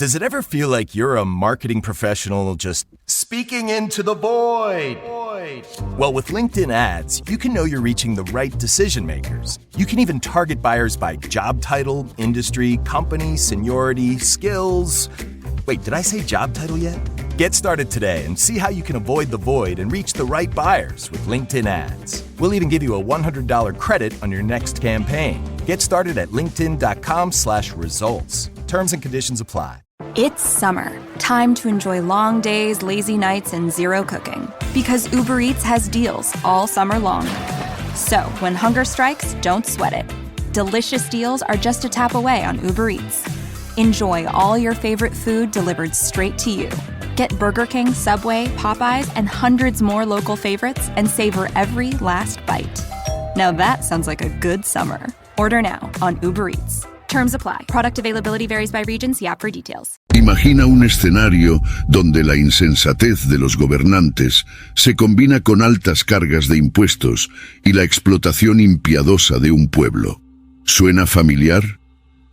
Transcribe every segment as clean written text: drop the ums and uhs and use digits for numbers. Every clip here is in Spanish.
Does it ever feel like you're a marketing professional just speaking into the void? Well, with LinkedIn ads, you can know you're reaching the right decision makers. You can even target buyers by job title, industry, company, seniority, skills. Wait, did I say job title yet? Get started today and see how you can avoid the void and reach the right buyers with LinkedIn ads. We'll even give you a $100 credit on your next campaign. Get started at linkedin.com/results. Terms and conditions apply. It's summer. Time to enjoy long days, lazy nights, and zero cooking. Because Uber Eats has deals all summer long. So when hunger strikes, don't sweat it. Delicious deals are just a tap away on Uber Eats. Enjoy all your favorite food delivered straight to you. Get Burger King, Subway, Popeyes, and hundreds more local favorites and savor every last bite. Now that sounds like a good summer. Order now on Uber Eats. Terms apply. Product availability varies by region. See app for details. Imagina un escenario donde la insensatez de los gobernantes se combina con altas cargas de impuestos y la explotación impiadosa de un pueblo. ¿Suena familiar?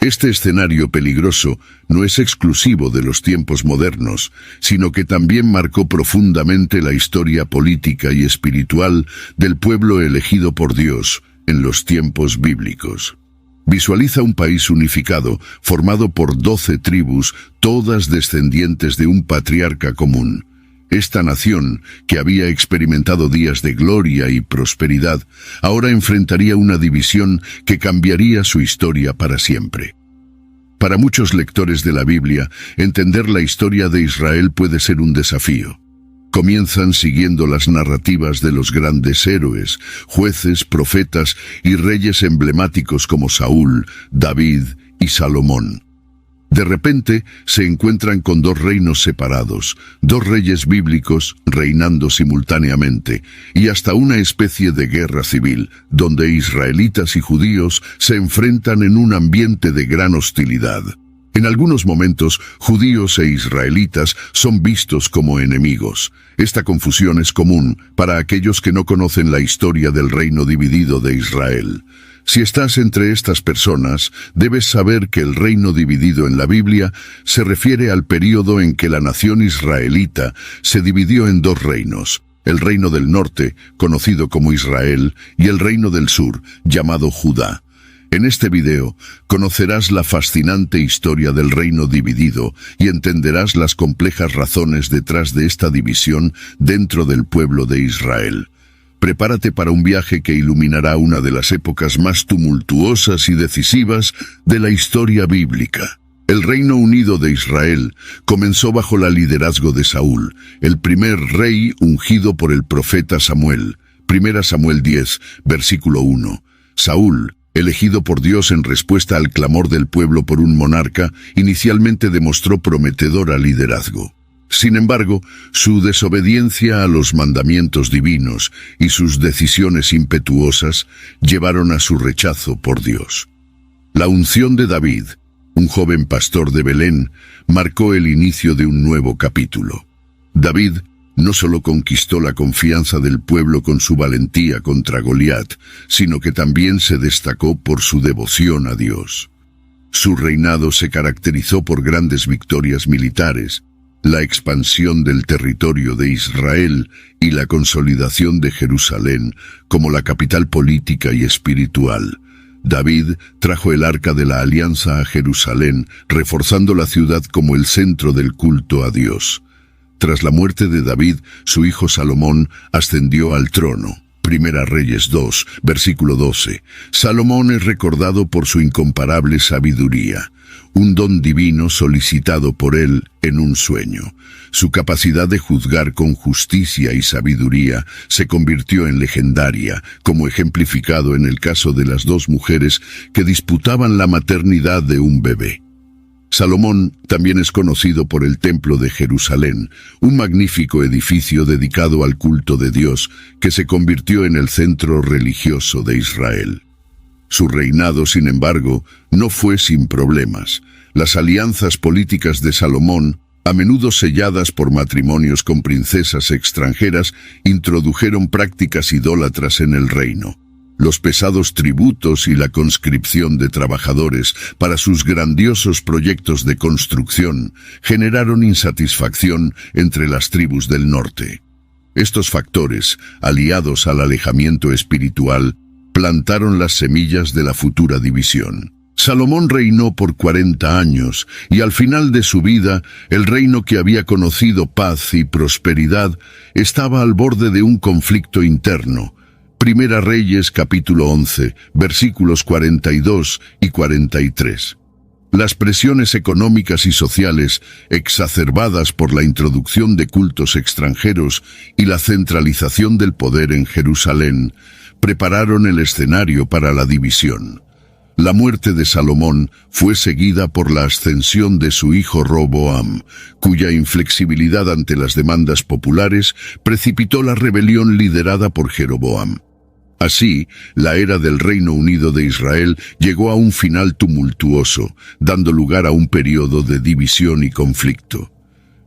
Este escenario peligroso no es exclusivo de los tiempos modernos, sino que también marcó profundamente la historia política y espiritual del pueblo elegido por Dios en los tiempos bíblicos. Visualiza un país unificado, formado por 12 tribus, todas descendientes de un patriarca común. Esta nación, que había experimentado días de gloria y prosperidad, ahora enfrentaría una división que cambiaría su historia para siempre. Para muchos lectores de la Biblia, entender la historia de Israel puede ser un desafío. Comienzan siguiendo las narrativas de los grandes héroes, jueces, profetas y reyes emblemáticos como Saúl, David y Salomón. De repente se encuentran con dos reinos separados, dos reyes bíblicos reinando simultáneamente, y hasta una especie de guerra civil, donde israelitas y judíos se enfrentan en un ambiente de gran hostilidad. En algunos momentos, judíos e israelitas son vistos como enemigos. Esta confusión es común para aquellos que no conocen la historia del reino dividido de Israel. Si estás entre estas personas, debes saber que el reino dividido en la Biblia se refiere al período en que la nación israelita se dividió en dos reinos: el reino del norte, conocido como Israel, y el reino del sur, llamado Judá. En este video, conocerás la fascinante historia del reino dividido y entenderás las complejas razones detrás de esta división dentro del pueblo de Israel. Prepárate para un viaje que iluminará una de las épocas más tumultuosas y decisivas de la historia bíblica. El Reino Unido de Israel comenzó bajo el liderazgo de Saúl, el primer rey ungido por el profeta Samuel. 1 Samuel 10, versículo 1. Saúl, elegido por Dios en respuesta al clamor del pueblo por un monarca, inicialmente demostró prometedor liderazgo. Sin embargo, su desobediencia a los mandamientos divinos y sus decisiones impetuosas llevaron a su rechazo por Dios. La unción de David, un joven pastor de Belén, marcó el inicio de un nuevo capítulo. David no solo conquistó la confianza del pueblo con su valentía contra Goliat, sino que también se destacó por su devoción a Dios. Su reinado se caracterizó por grandes victorias militares, la expansión del territorio de Israel y la consolidación de Jerusalén como la capital política y espiritual. David trajo el Arca de la Alianza a Jerusalén, reforzando la ciudad como el centro del culto a Dios. Tras la muerte de David, su hijo Salomón ascendió al trono. 1 Reyes 2, versículo 12. Salomón es recordado por su incomparable sabiduría, un don divino solicitado por él en un sueño. Su capacidad de juzgar con justicia y sabiduría se convirtió en legendaria, como ejemplificado en el caso de las dos mujeres que disputaban la maternidad de un bebé. Salomón también es conocido por el Templo de Jerusalén, un magnífico edificio dedicado al culto de Dios que se convirtió en el centro religioso de Israel. Su reinado, sin embargo, no fue sin problemas. Las alianzas políticas de Salomón, a menudo selladas por matrimonios con princesas extranjeras, introdujeron prácticas idólatras en el reino. Los pesados tributos y la conscripción de trabajadores para sus grandiosos proyectos de construcción generaron insatisfacción entre las tribus del norte. Estos factores, aliados al alejamiento espiritual, plantaron las semillas de la futura división. Salomón reinó por 40 años, y al final de su vida, el reino que había conocido paz y prosperidad estaba al borde de un conflicto interno. Primera Reyes capítulo 11, versículos 42 y 43. Las presiones económicas y sociales, exacerbadas por la introducción de cultos extranjeros y la centralización del poder en Jerusalén, prepararon el escenario para la división. La muerte de Salomón fue seguida por la ascensión de su hijo Roboam, cuya inflexibilidad ante las demandas populares precipitó la rebelión liderada por Jeroboam. Así, la era del Reino Unido de Israel llegó a un final tumultuoso, dando lugar a un periodo de división y conflicto.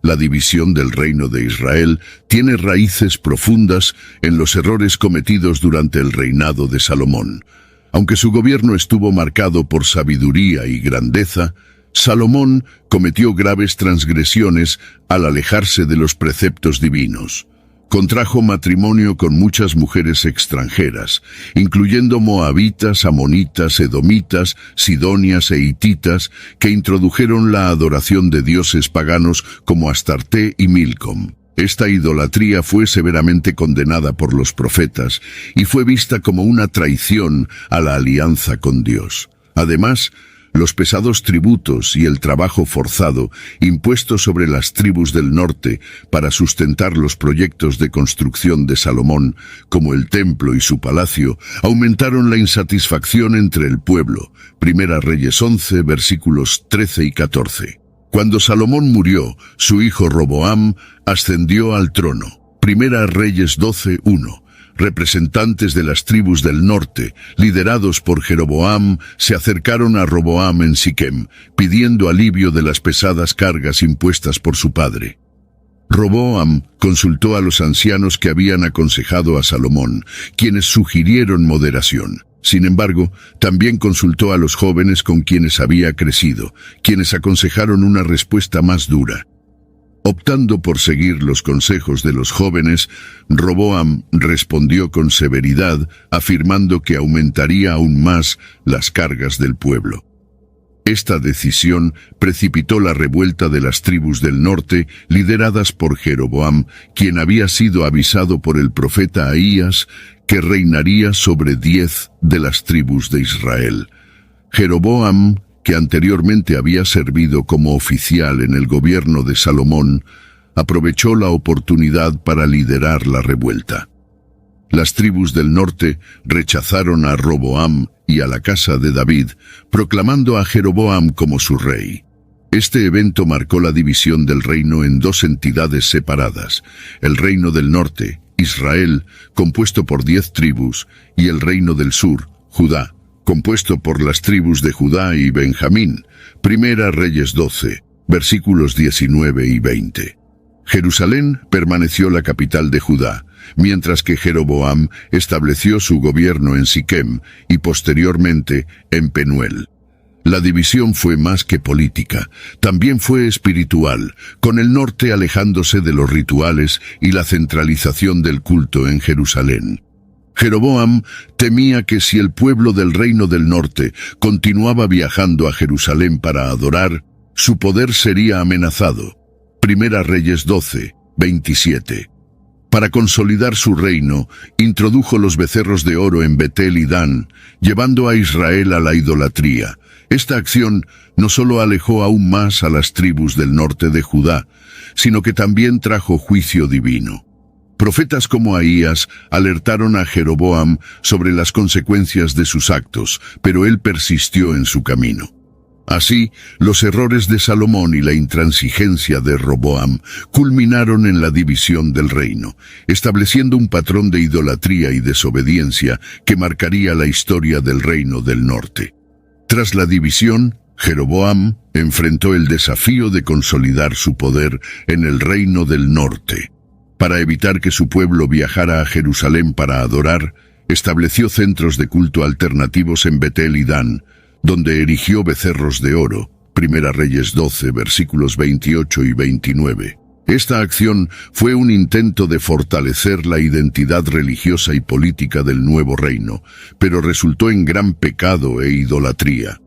La división del Reino de Israel tiene raíces profundas en los errores cometidos durante el reinado de Salomón. Aunque su gobierno estuvo marcado por sabiduría y grandeza, Salomón cometió graves transgresiones al alejarse de los preceptos divinos. Contrajo matrimonio con muchas mujeres extranjeras, incluyendo moabitas, amonitas, edomitas, sidonias e hititas, que introdujeron la adoración de dioses paganos como Astarte y Milcom. Esta idolatría fue severamente condenada por los profetas y fue vista como una traición a la alianza con Dios. Además, los pesados tributos y el trabajo forzado impuestos sobre las tribus del norte para sustentar los proyectos de construcción de Salomón, como el templo y su palacio, aumentaron la insatisfacción entre el pueblo. Primera Reyes 11, versículos 13 y 14. Cuando Salomón murió, su hijo Roboam ascendió al trono. Primera Reyes 12, 1. Representantes de las tribus del norte, liderados por Jeroboam, se acercaron a Roboam en Siquem, pidiendo alivio de las pesadas cargas impuestas por su padre. Roboam consultó a los ancianos que habían aconsejado a Salomón, quienes sugirieron moderación. Sin embargo, también consultó a los jóvenes con quienes había crecido, quienes aconsejaron una respuesta más dura. Optando por seguir los consejos de los jóvenes, Roboam respondió con severidad, afirmando que aumentaría aún más las cargas del pueblo. Esta decisión precipitó la revuelta de las tribus del norte, lideradas por Jeroboam, quien había sido avisado por el profeta Ahías que reinaría sobre 10 de las tribus de Israel. Jeroboam, que anteriormente había servido como oficial en el gobierno de Salomón, aprovechó la oportunidad para liderar la revuelta. Las tribus del norte rechazaron a Roboam y a la casa de David, proclamando a Jeroboam como su rey. Este evento marcó la división del reino en dos entidades separadas: el reino del norte, Israel, compuesto por 10 tribus, y el reino del sur, Judá, compuesto por las tribus de Judá y Benjamín. Primera Reyes 12, versículos 19 y 20. Jerusalén permaneció la capital de Judá, mientras que Jeroboam estableció su gobierno en Siquem y posteriormente en Penuel. La división fue más que política, también fue espiritual, con el norte alejándose de los rituales y la centralización del culto en Jerusalén. Jeroboam temía que si el pueblo del reino del norte continuaba viajando a Jerusalén para adorar, su poder sería amenazado. Primera Reyes 12, 27. Para consolidar su reino, introdujo los becerros de oro en Betel y Dan, llevando a Israel a la idolatría. Esta acción no solo alejó aún más a las tribus del norte de Judá, sino que también trajo juicio divino. Profetas como Ahías alertaron a Jeroboam sobre las consecuencias de sus actos, pero él persistió en su camino. Así, los errores de Salomón y la intransigencia de Roboam culminaron en la división del reino, estableciendo un patrón de idolatría y desobediencia que marcaría la historia del reino del norte. Tras la división, Jeroboam enfrentó el desafío de consolidar su poder en el reino del norte. Para evitar que su pueblo viajara a Jerusalén para adorar, estableció centros de culto alternativos en Betel y Dan, donde erigió becerros de oro. Primera Reyes 12, versículos 28 y 29. Esta acción fue un intento de fortalecer la identidad religiosa y política del nuevo reino, pero resultó en gran pecado e idolatría.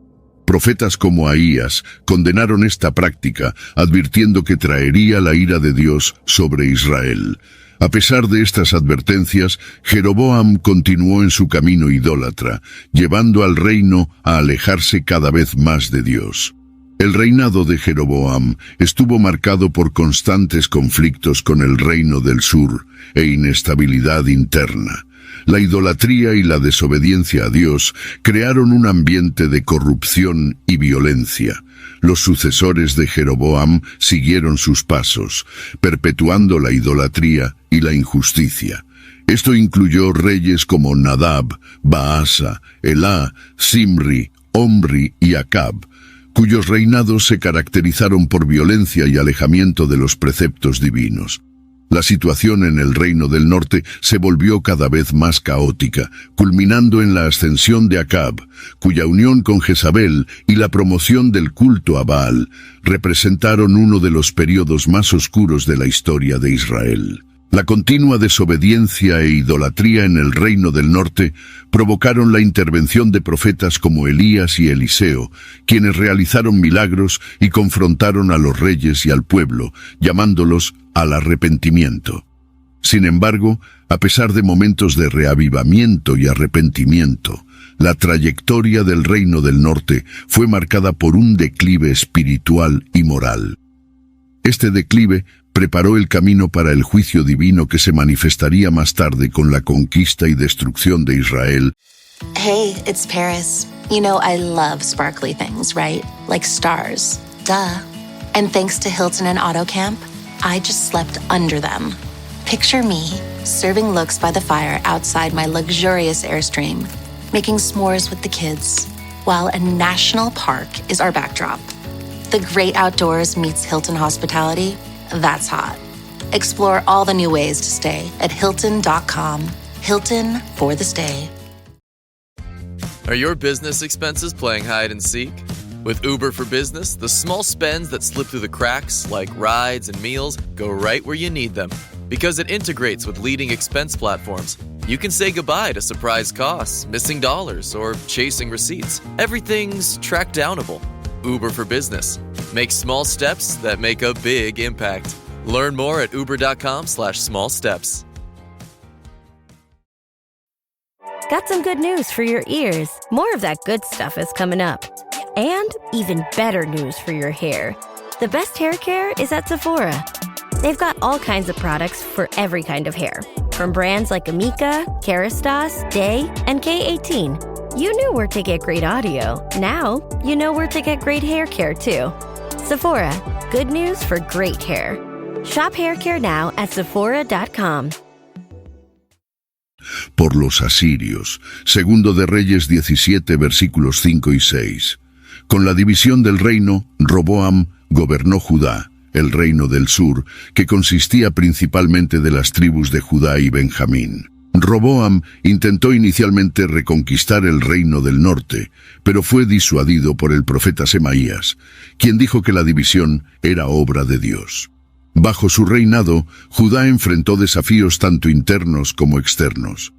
Profetas como Ahías condenaron esta práctica, advirtiendo que traería la ira de Dios sobre Israel. A pesar de estas advertencias, Jeroboam continuó en su camino idólatra, llevando al reino a alejarse cada vez más de Dios. El reinado de Jeroboam estuvo marcado por constantes conflictos con el reino del sur e inestabilidad interna. La idolatría y la desobediencia a Dios crearon un ambiente de corrupción y violencia. Los sucesores de Jeroboam siguieron sus pasos, perpetuando la idolatría y la injusticia. Esto incluyó reyes como Nadab, Baasa, Elá, Zimri, Omri y Acab, cuyos reinados se caracterizaron por violencia y alejamiento de los preceptos divinos. La situación en el reino del norte se volvió cada vez más caótica, culminando en la ascensión de Acab, cuya unión con Jezabel y la promoción del culto a Baal representaron uno de los periodos más oscuros de la historia de Israel. La continua desobediencia e idolatría en el reino del norte provocaron la intervención de profetas como Elías y Eliseo, quienes realizaron milagros y confrontaron a los reyes y al pueblo, llamándolos al arrepentimiento. Sin embargo, a pesar de momentos de reavivamiento y arrepentimiento, la trayectoria del reino del norte fue marcada por un declive espiritual y moral. Este declive preparó el camino para el juicio divino que se manifestaría más tarde con la conquista y destrucción de Israel. Hey, it's Paris. You know I love sparkly things, right? Like stars. Duh. And thanks to Hilton and AutoCamp, I just slept under them. Picture me, serving looks by the fire outside my luxurious Airstream, making s'mores with the kids, while a national park is our backdrop. The great outdoors meets Hilton hospitality. That's hot. Explore all the new ways to stay at Hilton.com. Hilton for the stay. Are your business expenses playing hide and seek? With Uber for Business, the small spends that slip through the cracks, like rides and meals, go right where you need them. Because it integrates with leading expense platforms, you can say goodbye to surprise costs, missing dollars, or chasing receipts. Everything's track downable. Uber for Business. Make small steps that make a big impact. Learn more at uber.com/small steps. Got some good news for your ears. More of that good stuff is coming up. And even better news for your hair. The best hair care is at Sephora. They've got all kinds of products for every kind of hair. From brands like Amika, Kerastase, Day, and K18. You knew where to get great audio. Now, you know where to get great hair care, too. Sephora. Good news for great hair. Shop hair care now at Sephora.com. Por los asirios. Segundo de Reyes 17, versículos 5 y 6. Con la división del reino, Roboam gobernó Judá, el reino del sur, que consistía principalmente de las tribus de Judá y Benjamín. Roboam intentó inicialmente reconquistar el reino del norte, pero fue disuadido por el profeta Semaías, quien dijo que la división era obra de Dios. Bajo su reinado, Judá enfrentó desafíos tanto internos como externos.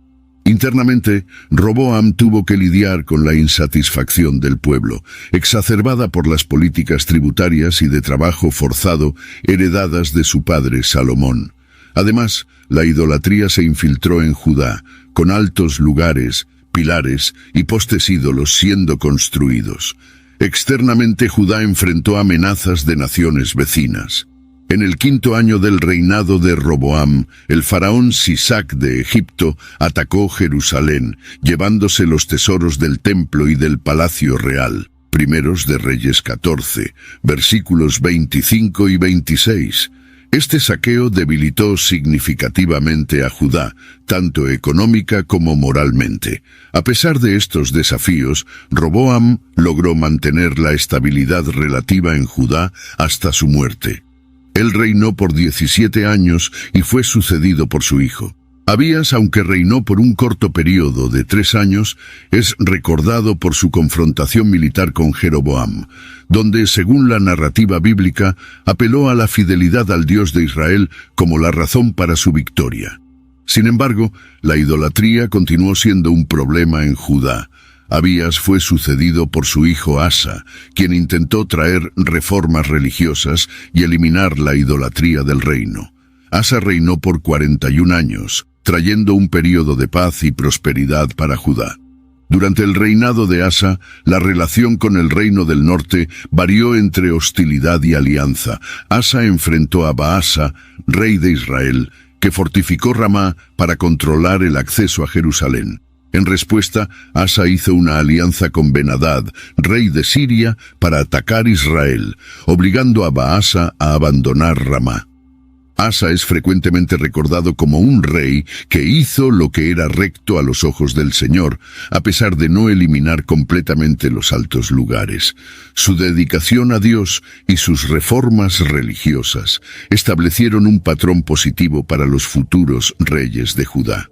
Internamente, Roboam tuvo que lidiar con la insatisfacción del pueblo, exacerbada por las políticas tributarias y de trabajo forzado heredadas de su padre Salomón. Además, la idolatría se infiltró en Judá, con altos lugares, pilares y postes ídolos siendo construidos. Externamente, Judá enfrentó amenazas de naciones vecinas. En el 5º año del reinado de Roboam, el faraón Sisac de Egipto atacó Jerusalén, llevándose los tesoros del templo y del palacio real. Primeros de Reyes 14, versículos 25 y 26. Este saqueo debilitó significativamente a Judá, tanto económica como moralmente. A pesar de estos desafíos, Roboam logró mantener la estabilidad relativa en Judá hasta su muerte. Él reinó por 17 años y fue sucedido por su hijo. Abías, aunque reinó por un corto periodo de 3 años, es recordado por su confrontación militar con Jeroboam, donde, según la narrativa bíblica, apeló a la fidelidad al Dios de Israel como la razón para su victoria. Sin embargo, la idolatría continuó siendo un problema en Judá. Abías fue sucedido por su hijo Asa, quien intentó traer reformas religiosas y eliminar la idolatría del reino. Asa reinó por 41 años, trayendo un período de paz y prosperidad para Judá. Durante el reinado de Asa, la relación con el reino del norte varió entre hostilidad y alianza. Asa enfrentó a Baasa, rey de Israel, que fortificó Ramá para controlar el acceso a Jerusalén. En respuesta, Asa hizo una alianza con Ben-Hadad, rey de Siria, para atacar Israel, obligando a Baasa a abandonar Ramá. Asa es frecuentemente recordado como un rey que hizo lo que era recto a los ojos del Señor, a pesar de no eliminar completamente los altos lugares. Su dedicación a Dios y sus reformas religiosas establecieron un patrón positivo para los futuros reyes de Judá.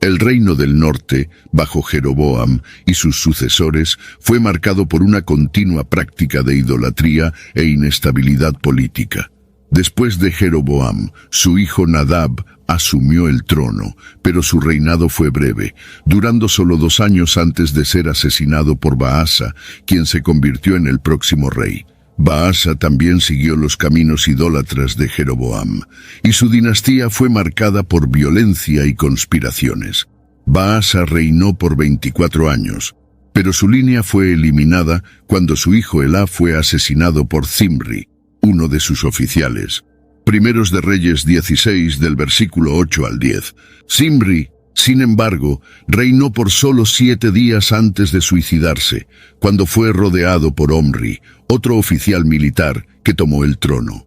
El reino del norte, bajo Jeroboam y sus sucesores, fue marcado por una continua práctica de idolatría e inestabilidad política. Después de Jeroboam, su hijo Nadab asumió el trono, pero su reinado fue breve, durando solo 2 años antes de ser asesinado por Baasa, quien se convirtió en el próximo rey. Baasa también siguió los caminos idólatras de Jeroboam, y su dinastía fue marcada por violencia y conspiraciones. Baasa reinó por 24 años, pero su línea fue eliminada cuando su hijo Elá fue asesinado por Zimri, uno de sus oficiales. Primeros de Reyes 16 del versículo 8 al 10. Zimri, sin embargo, reinó por solo 7 días antes de suicidarse, cuando fue rodeado por Omri, otro oficial militar que tomó el trono.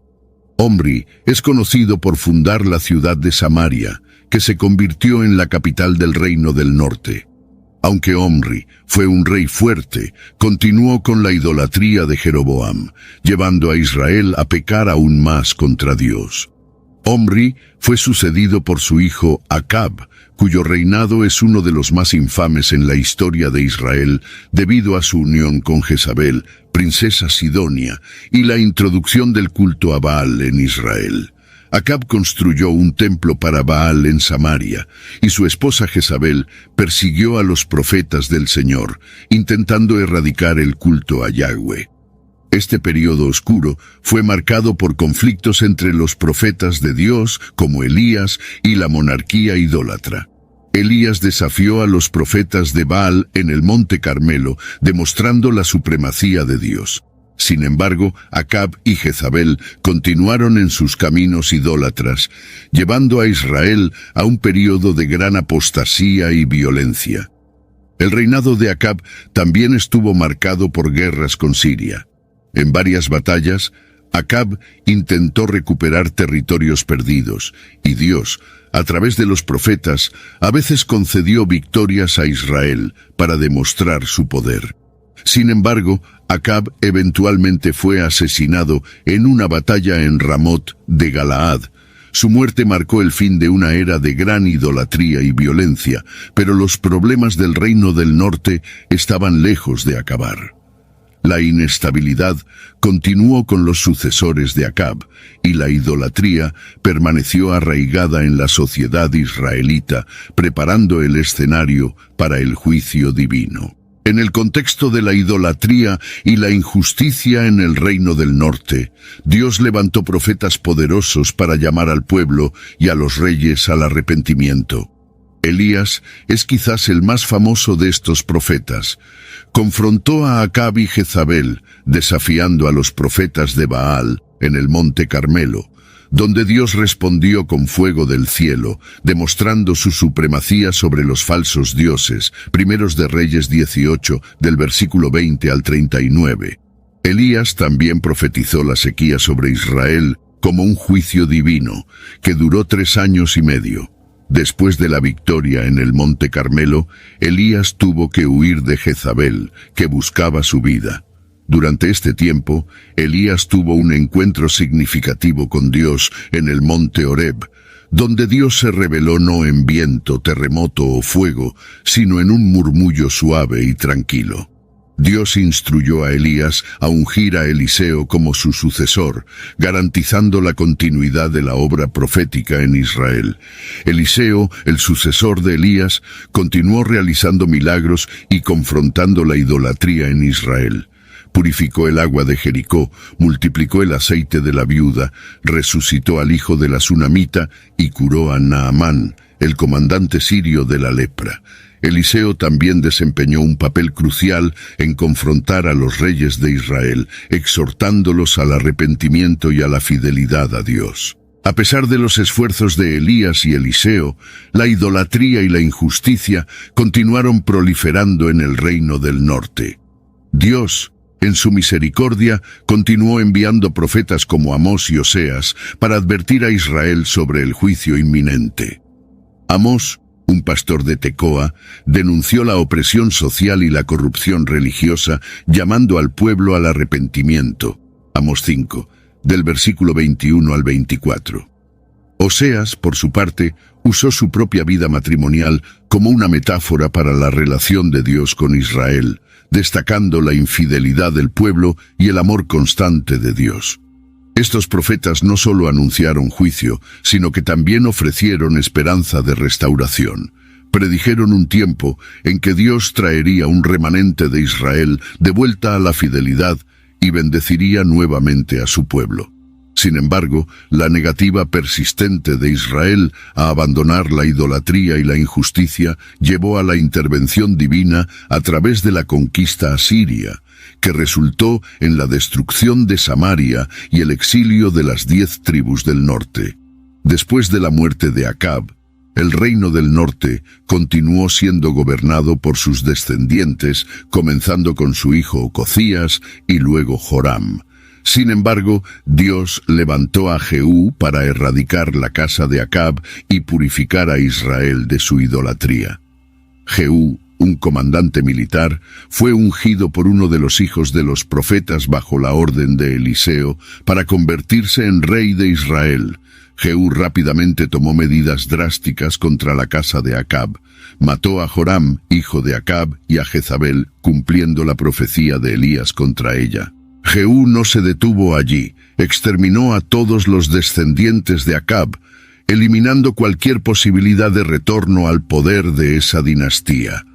Omri es conocido por fundar la ciudad de Samaria, que se convirtió en la capital del reino del norte. Aunque Omri fue un rey fuerte, continuó con la idolatría de Jeroboam, llevando a Israel a pecar aún más contra Dios. Omri fue sucedido por su hijo Acab, cuyo reinado es uno de los más infames en la historia de Israel debido a su unión con Jezabel, princesa sidonia, y la introducción del culto a Baal en Israel. Acab construyó un templo para Baal en Samaria, y su esposa Jezabel persiguió a los profetas del Señor, intentando erradicar el culto a Yahweh. Este periodo oscuro fue marcado por conflictos entre los profetas de Dios, como Elías, y la monarquía idólatra. Elías desafió a los profetas de Baal en el monte Carmelo, demostrando la supremacía de Dios. Sin embargo, Acab y Jezabel continuaron en sus caminos idólatras, llevando a Israel a un período de gran apostasía y violencia. El reinado de Acab también estuvo marcado por guerras con Siria. En varias batallas, Acab intentó recuperar territorios perdidos, y Dios, a través de los profetas, a veces concedió victorias a Israel para demostrar su poder. Sin embargo, Acab eventualmente fue asesinado en una batalla en Ramot de Galaad. Su muerte marcó el fin de una era de gran idolatría y violencia, pero los problemas del reino del norte estaban lejos de acabar. La inestabilidad continuó con los sucesores de Acab, y la idolatría permaneció arraigada en la sociedad israelita, preparando el escenario para el juicio divino. En el contexto de la idolatría y la injusticia en el reino del norte, Dios levantó profetas poderosos para llamar al pueblo y a los reyes al arrepentimiento. Elías es quizás el más famoso de estos profetas. Confrontó a Acab y Jezabel, desafiando a los profetas de Baal en el monte Carmelo, donde Dios respondió con fuego del cielo, demostrando su supremacía sobre los falsos dioses. Primeros de Reyes 18, del versículo 20 al 39. Elías también profetizó la sequía sobre Israel como un juicio divino, que duró 3 años y medio. Después de la victoria en el monte Carmelo, Elías tuvo que huir de Jezabel, que buscaba su vida. Durante este tiempo, Elías tuvo un encuentro significativo con Dios en el monte Horeb, donde Dios se reveló no en viento, terremoto o fuego, sino en un murmullo suave y tranquilo. Dios instruyó a Elías a ungir a Eliseo como su sucesor, garantizando la continuidad de la obra profética en Israel. Eliseo, el sucesor de Elías, continuó realizando milagros y confrontando la idolatría en Israel. Purificó el agua de Jericó, multiplicó el aceite de la viuda, resucitó al hijo de la sunamita y curó a Naamán, el comandante sirio de la lepra. Eliseo también desempeñó un papel crucial en confrontar a los reyes de Israel, exhortándolos al arrepentimiento y a la fidelidad a Dios. A pesar de los esfuerzos de Elías y Eliseo, la idolatría y la injusticia continuaron proliferando en el reino del norte. Dios, en su misericordia, continuó enviando profetas como Amós y Oseas para advertir a Israel sobre el juicio inminente. Amós, un pastor de Tecoa, denunció la opresión social y la corrupción religiosa, llamando al pueblo al arrepentimiento. Amós 5, del versículo 21 al 24. Oseas, por su parte, usó su propia vida matrimonial como una metáfora para la relación de Dios con Israel, destacando la infidelidad del pueblo y el amor constante de Dios. Estos profetas no solo anunciaron juicio, sino que también ofrecieron esperanza de restauración. Predijeron un tiempo en que Dios traería un remanente de Israel de vuelta a la fidelidad y bendeciría nuevamente a su pueblo. Sin embargo, la negativa persistente de Israel a abandonar la idolatría y la injusticia llevó a la intervención divina a través de la conquista asiria, que resultó en la destrucción de Samaria y el exilio de las 10 tribus del norte. Después de la muerte de Acab, el reino del norte continuó siendo gobernado por sus descendientes, comenzando con su hijo Ocozías y luego Joram. Sin embargo, Dios levantó a Jehú para erradicar la casa de Acab y purificar a Israel de su idolatría. Jehú, un comandante militar, fue ungido por uno de los hijos de los profetas bajo la orden de Eliseo para convertirse en rey de Israel. Jehú rápidamente tomó medidas drásticas contra la casa de Acab. Mató a Joram, hijo de Acab, y a Jezabel, cumpliendo la profecía de Elías contra ella. Jehú no se detuvo allí, exterminó a todos los descendientes de Acab, eliminando cualquier posibilidad de retorno al poder de esa dinastía.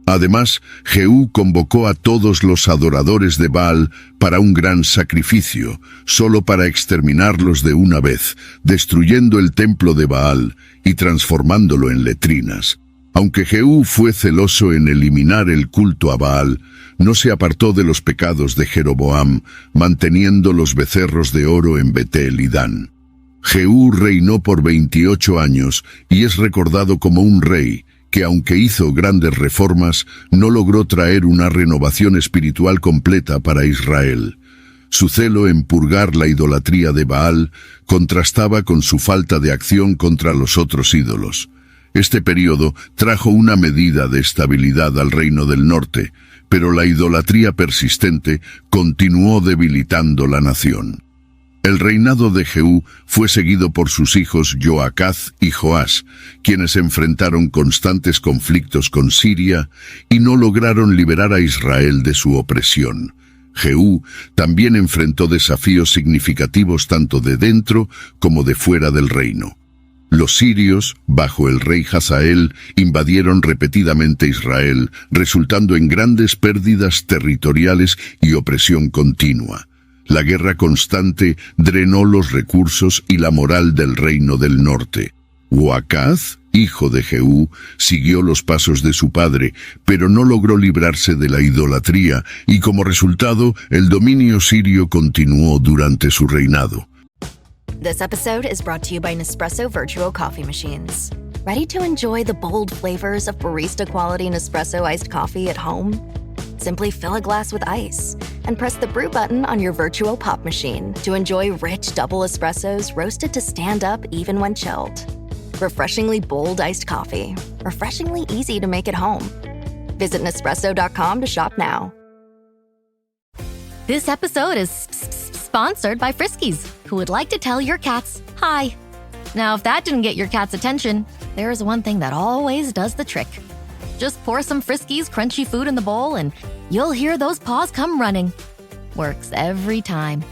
Además, Jehú convocó a todos los adoradores de Baal para un gran sacrificio, solo para exterminarlos de una vez, destruyendo el templo de Baal y transformándolo en letrinas. Aunque Jehú fue celoso en eliminar el culto a Baal, no se apartó de los pecados de Jeroboam, manteniendo los becerros de oro en Betel y Dan. Jehú reinó por 28 años y es recordado como un rey que, aunque hizo grandes reformas, no logró traer una renovación espiritual completa para Israel. Su celo en purgar la idolatría de Baal contrastaba con su falta de acción contra los otros ídolos. Este período trajo una medida de estabilidad al reino del norte, pero la idolatría persistente continuó debilitando la nación. El reinado de Jehú fue seguido por sus hijos Joacaz y Joás, quienes enfrentaron constantes conflictos con Siria y no lograron liberar a Israel de su opresión. Jehú también enfrentó desafíos significativos tanto de dentro como de fuera del reino. Los sirios, bajo el rey Hazael, invadieron repetidamente Israel, resultando en grandes pérdidas territoriales y opresión continua. La guerra constante drenó los recursos y la moral del reino del norte. Joacaz, hijo de Jehú, siguió los pasos de su padre, pero no logró librarse de la idolatría y como resultado, el dominio sirio continuó durante su reinado. This episode is brought to you by Nespresso Virtual Coffee Machines. Ready to enjoy the bold flavors of barista-quality Nespresso iced coffee at home? Simply fill a glass with ice and press the brew button on your virtual pop machine to enjoy rich double espressos roasted to stand up even when chilled. Refreshingly bold iced coffee. Refreshingly easy to make at home. Visit Nespresso.com to shop now. This episode is sponsored by Friskies, who would like to tell your cats hi. Now, if that didn't get your cat's attention, there's one thing that always does the trick. Just pour some Friskies crunchy food in the bowl and you'll hear those paws come running. Works every time.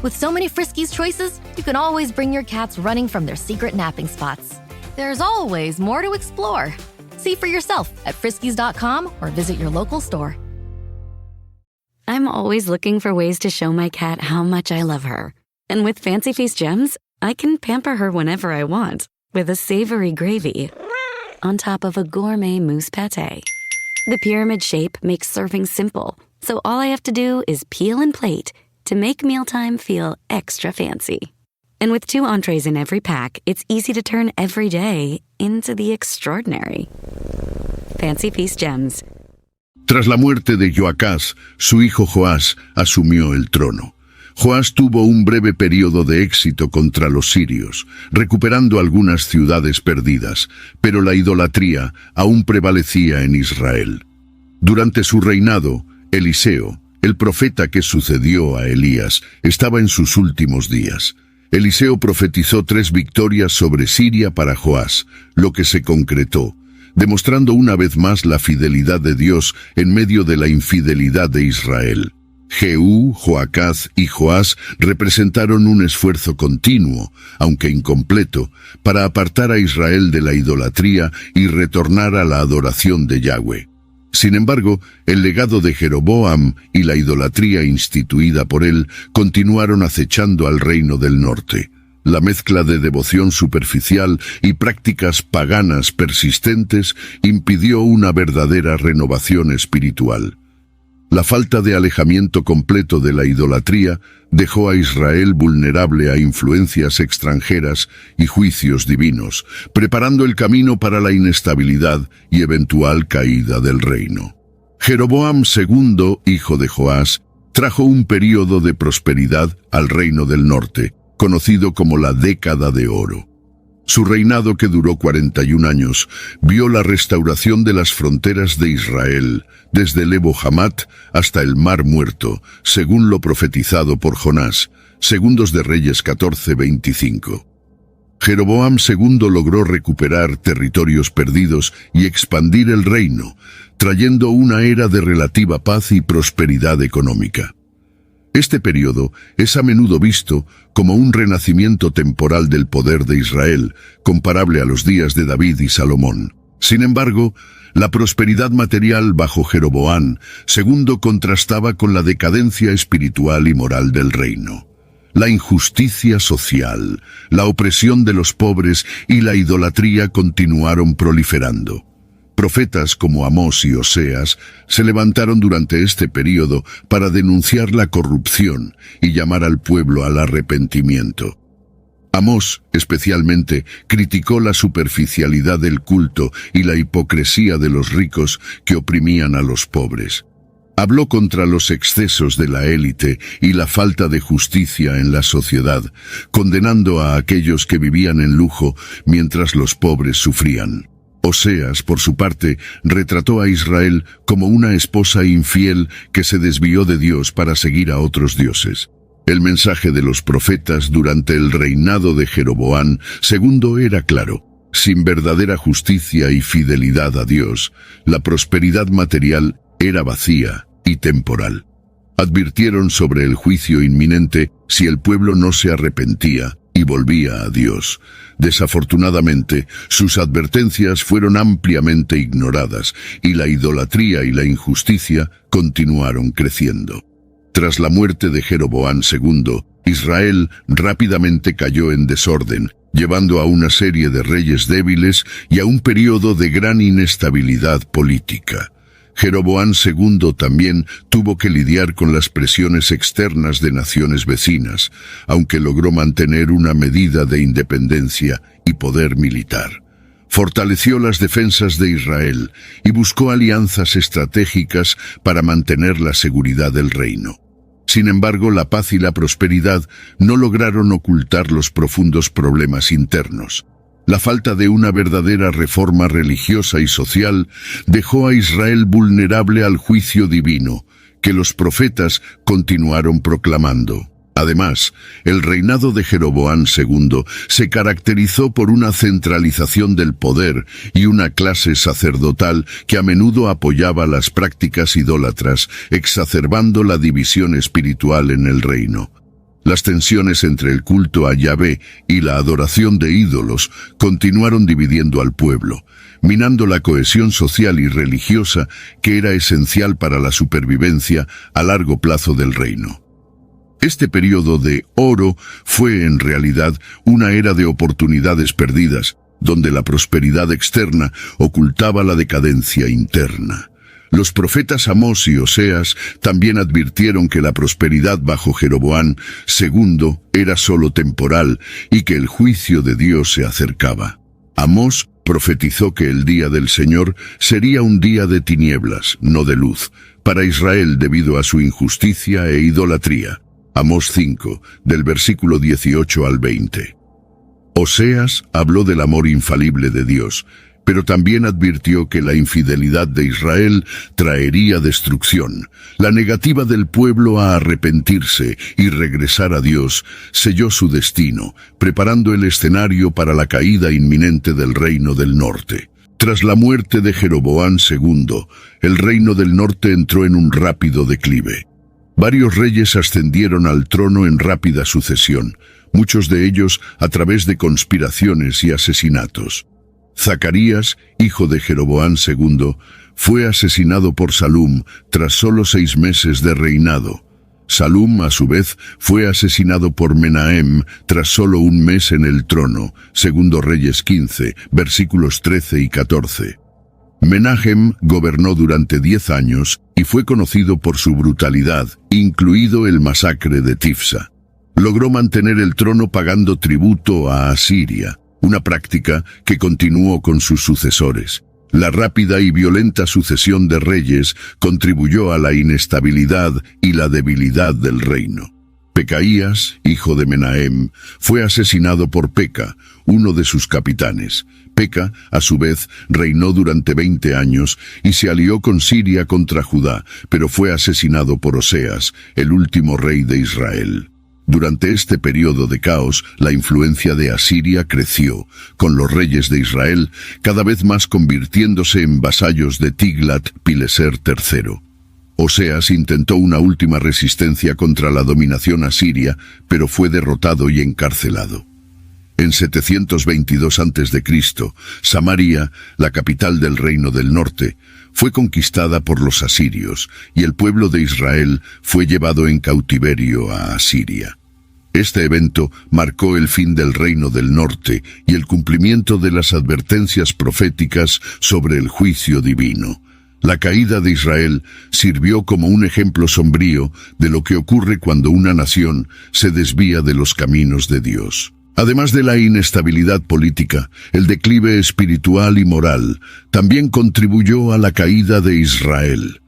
With so many Friskies choices, you can always bring your cats running from their secret napping spots. There's always more to explore. See for yourself at friskies.com or visit your local store. I'm always looking for ways to show my cat how much I love her. And with Fancy Feast gems, I can pamper her whenever I want with a savory gravy on top of a gourmet mousse pâté. The pyramid shape makes serving simple, so all I have to do is peel and plate to make mealtime feel extra fancy. And with 2 entrees in every pack, it's easy to turn every day into the extraordinary. Fancy Feast gems. Tras la muerte de Joacás, su hijo Joás asumió el trono. Joás tuvo un breve periodo de éxito contra los sirios, recuperando algunas ciudades perdidas, pero la idolatría aún prevalecía en Israel. Durante su reinado, Eliseo, el profeta que sucedió a Elías, estaba en sus últimos días. Eliseo profetizó 3 victorias sobre Siria para Joás, lo que se concretó, demostrando una vez más la fidelidad de Dios en medio de la infidelidad de Israel. Jehú, Joacaz y Joás representaron un esfuerzo continuo, aunque incompleto, para apartar a Israel de la idolatría y retornar a la adoración de Yahweh. Sin embargo, el legado de Jeroboam y la idolatría instituida por él continuaron acechando al reino del norte. La mezcla de devoción superficial y prácticas paganas persistentes impidió una verdadera renovación espiritual. La falta de alejamiento completo de la idolatría dejó a Israel vulnerable a influencias extranjeras y juicios divinos, preparando el camino para la inestabilidad y eventual caída del reino. Jeroboam II, hijo de Joás, trajo un período de prosperidad al reino del norte, conocido como la Década de Oro. Su reinado, que duró 41 años, vio la restauración de las fronteras de Israel, desde el Ebo Hamat hasta el Mar Muerto, según lo profetizado por Jonás, Segundos de Reyes 14:25. Jeroboam II logró recuperar territorios perdidos y expandir el reino, trayendo una era de relativa paz y prosperidad económica. Este periodo es a menudo visto como un renacimiento temporal del poder de Israel, comparable a los días de David y Salomón. Sin embargo, la prosperidad material bajo Jeroboam II contrastaba con la decadencia espiritual y moral del reino. La injusticia social, la opresión de los pobres y la idolatría continuaron proliferando. Profetas como Amós y Oseas se levantaron durante este período para denunciar la corrupción y llamar al pueblo al arrepentimiento. Amós, especialmente, criticó la superficialidad del culto y la hipocresía de los ricos que oprimían a los pobres. Habló contra los excesos de la élite y la falta de justicia en la sociedad, condenando a aquellos que vivían en lujo mientras los pobres sufrían. Oseas, por su parte, retrató a Israel como una esposa infiel que se desvió de Dios para seguir a otros dioses. El mensaje de los profetas durante el reinado de Jeroboam II era claro: sin verdadera justicia y fidelidad a Dios, la prosperidad material era vacía y temporal. Advirtieron sobre el juicio inminente si el pueblo no se arrepentía y volvía a Dios. Desafortunadamente, sus advertencias fueron ampliamente ignoradas y la idolatría y la injusticia continuaron creciendo. Tras la muerte de Jeroboam II, Israel rápidamente cayó en desorden, llevando a una serie de reyes débiles y a un periodo de gran inestabilidad política. Jeroboam II también tuvo que lidiar con las presiones externas de naciones vecinas, aunque logró mantener una medida de independencia y poder militar. Fortaleció las defensas de Israel y buscó alianzas estratégicas para mantener la seguridad del reino. Sin embargo, la paz y la prosperidad no lograron ocultar los profundos problemas internos. La falta de una verdadera reforma religiosa y social dejó a Israel vulnerable al juicio divino, que los profetas continuaron proclamando. Además, el reinado de Jeroboam II se caracterizó por una centralización del poder y una clase sacerdotal que a menudo apoyaba las prácticas idólatras, exacerbando la división espiritual en el reino. Las tensiones entre el culto a Yahvé y la adoración de ídolos continuaron dividiendo al pueblo, minando la cohesión social y religiosa que era esencial para la supervivencia a largo plazo del reino. Este periodo de oro fue en realidad una era de oportunidades perdidas, donde la prosperidad externa ocultaba la decadencia interna. Los profetas Amós y Oseas también advirtieron que la prosperidad bajo Jeroboam II era solo temporal y que el juicio de Dios se acercaba. Amós profetizó que el día del Señor sería un día de tinieblas, no de luz, para Israel debido a su injusticia e idolatría. Amós 5, del versículo 18 al 20. Oseas habló del amor infalible de Dios, pero también advirtió que la infidelidad de Israel traería destrucción. La negativa del pueblo a arrepentirse y regresar a Dios selló su destino, preparando el escenario para la caída inminente del reino del norte. Tras la muerte de Jeroboam II, el reino del norte entró en un rápido declive. Varios reyes ascendieron al trono en rápida sucesión, muchos de ellos a través de conspiraciones y asesinatos. Zacarías, hijo de Jeroboam II, fue asesinado por Salum tras solo 6 meses de reinado. Salum, a su vez, fue asesinado por Menahem tras solo 1 mes en el trono, segundo Reyes 15, versículos 13 y 14. Menahem gobernó durante 10 años y fue conocido por su brutalidad, incluido el masacre de Tifsa. Logró mantener el trono pagando tributo a Asiria, una práctica que continuó con sus sucesores. La rápida y violenta sucesión de reyes contribuyó a la inestabilidad y la debilidad del reino. Pecaías, hijo de Menahem, fue asesinado por Peca, uno de sus capitanes. Peca, a su vez, reinó durante 20 años y se alió con Siria contra Judá, pero fue asesinado por Oseas, el último rey de Israel. Durante este periodo de caos, la influencia de Asiria creció, con los reyes de Israel cada vez más convirtiéndose en vasallos de Tiglat-Pileser III. Oseas intentó una última resistencia contra la dominación asiria, pero fue derrotado y encarcelado. En 722 a.C., Samaria, la capital del reino del norte, fue conquistada por los asirios y el pueblo de Israel fue llevado en cautiverio a Asiria. Este evento marcó el fin del reino del norte y el cumplimiento de las advertencias proféticas sobre el juicio divino. La caída de Israel sirvió como un ejemplo sombrío de lo que ocurre cuando una nación se desvía de los caminos de Dios. Además de la inestabilidad política, el declive espiritual y moral también contribuyó a la caída de Israel.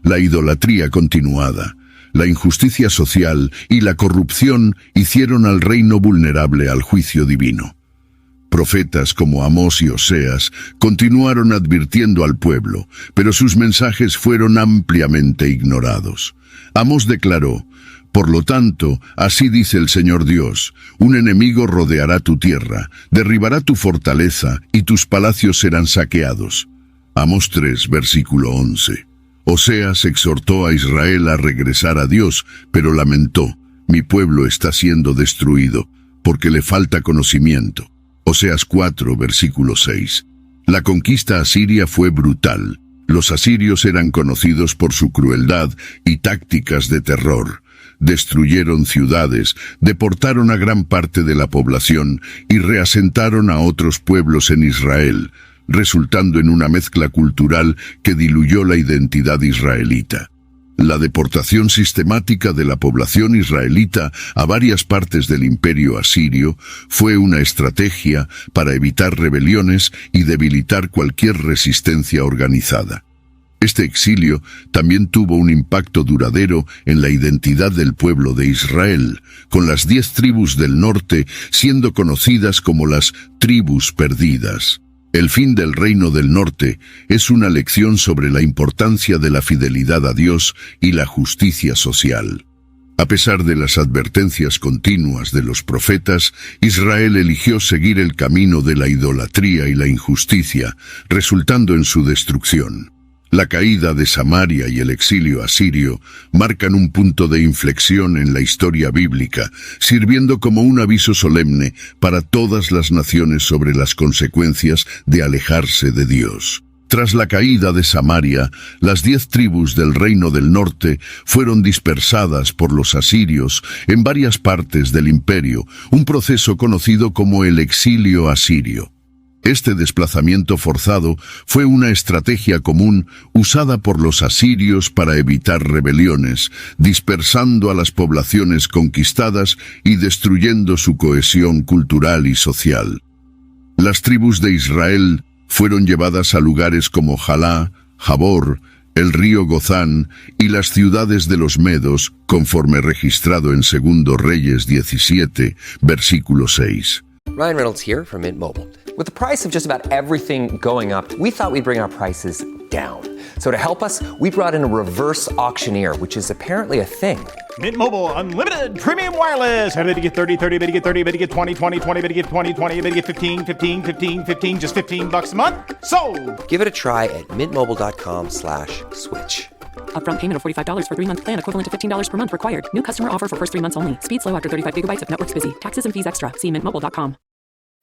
La idolatría continuada, la injusticia social y la corrupción hicieron al reino vulnerable al juicio divino. Profetas como Amós y Oseas continuaron advirtiendo al pueblo, pero sus mensajes fueron ampliamente ignorados. Amós declaró: «Por lo tanto, así dice el Señor Dios, un enemigo rodeará tu tierra, derribará tu fortaleza y tus palacios serán saqueados». Amós 3, versículo 11. Oseas exhortó a Israel a regresar a Dios, pero lamentó: «Mi pueblo está siendo destruido, porque le falta conocimiento». Oseas 4, versículo 6. La conquista asiria fue brutal. Los asirios eran conocidos por su crueldad y tácticas de terror. Destruyeron ciudades, deportaron a gran parte de la población y reasentaron a otros pueblos en Israel, resultando en una mezcla cultural que diluyó la identidad israelita. La deportación sistemática de la población israelita a varias partes del imperio asirio fue una estrategia para evitar rebeliones y debilitar cualquier resistencia organizada. Este exilio también tuvo un impacto duradero en la identidad del pueblo de Israel, con las 10 tribus del norte siendo conocidas como las tribus perdidas. El fin del reino del norte es una lección sobre la importancia de la fidelidad a Dios y la justicia social. A pesar de las advertencias continuas de los profetas, Israel eligió seguir el camino de la idolatría y la injusticia, resultando en su destrucción. La caída de Samaria y el exilio asirio marcan un punto de inflexión en la historia bíblica, sirviendo como un aviso solemne para todas las naciones sobre las consecuencias de alejarse de Dios. Tras la caída de Samaria, las 10 tribus del Reino del Norte fueron dispersadas por los asirios en varias partes del imperio, un proceso conocido como el exilio asirio. Este desplazamiento forzado fue una estrategia común usada por los asirios para evitar rebeliones, dispersando a las poblaciones conquistadas y destruyendo su cohesión cultural y social. Las tribus de Israel fueron llevadas a lugares como Jalá, Jabor, el río Gozán y las ciudades de los Medos, conforme registrado en 2 Reyes 17, versículo 6. Ryan Reynolds here from Mint Mobile. With the price of just about everything going up, we thought we'd bring our prices down. So to help us, we brought in a reverse auctioneer, which is apparently a thing. Mint Mobile Unlimited Premium Wireless. How to get 30, 30, bit to get 30, bit to get 20, 20, 20, bit to get 20, 20, bit to get 15, 15, 15, 15, just $15 a month? Sold! Give it a try at mintmobile.com/switch. Upfront payment of $45 for 3-month plan equivalent to $15 per month required. New customer offer for first 3 months only. Speed slow after 35 gigabytes if network's busy. Taxes and fees extra. See mintmobile.com.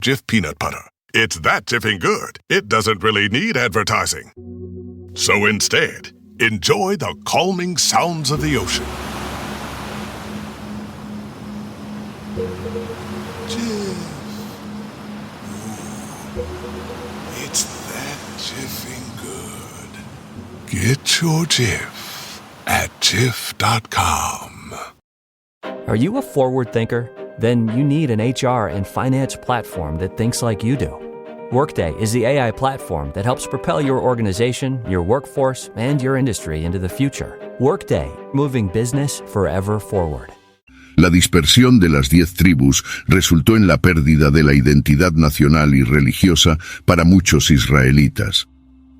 Jif peanut butter. It's that jiffing good. It doesn't really need advertising. So instead, enjoy the calming sounds of the ocean. Jif. Ooh, it's that jiffing good. Get your Jif at Jif.com. Are you a forward thinker? Then you need an HR and finance platform that thinks like you do. Workday is the AI platform that helps propel your organization, your workforce, and your industry into the future. Workday, moving business forever forward. La dispersión de las 10 tribus resultó en la pérdida de la identidad nacional y religiosa para muchos israelitas.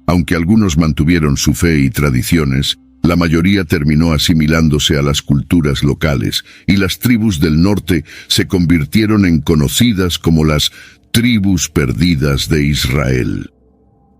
Aunque algunos mantuvieron su fe y tradiciones, la mayoría terminó asimilándose a las culturas locales y las tribus del norte se convirtieron en conocidas como las tribus perdidas de Israel.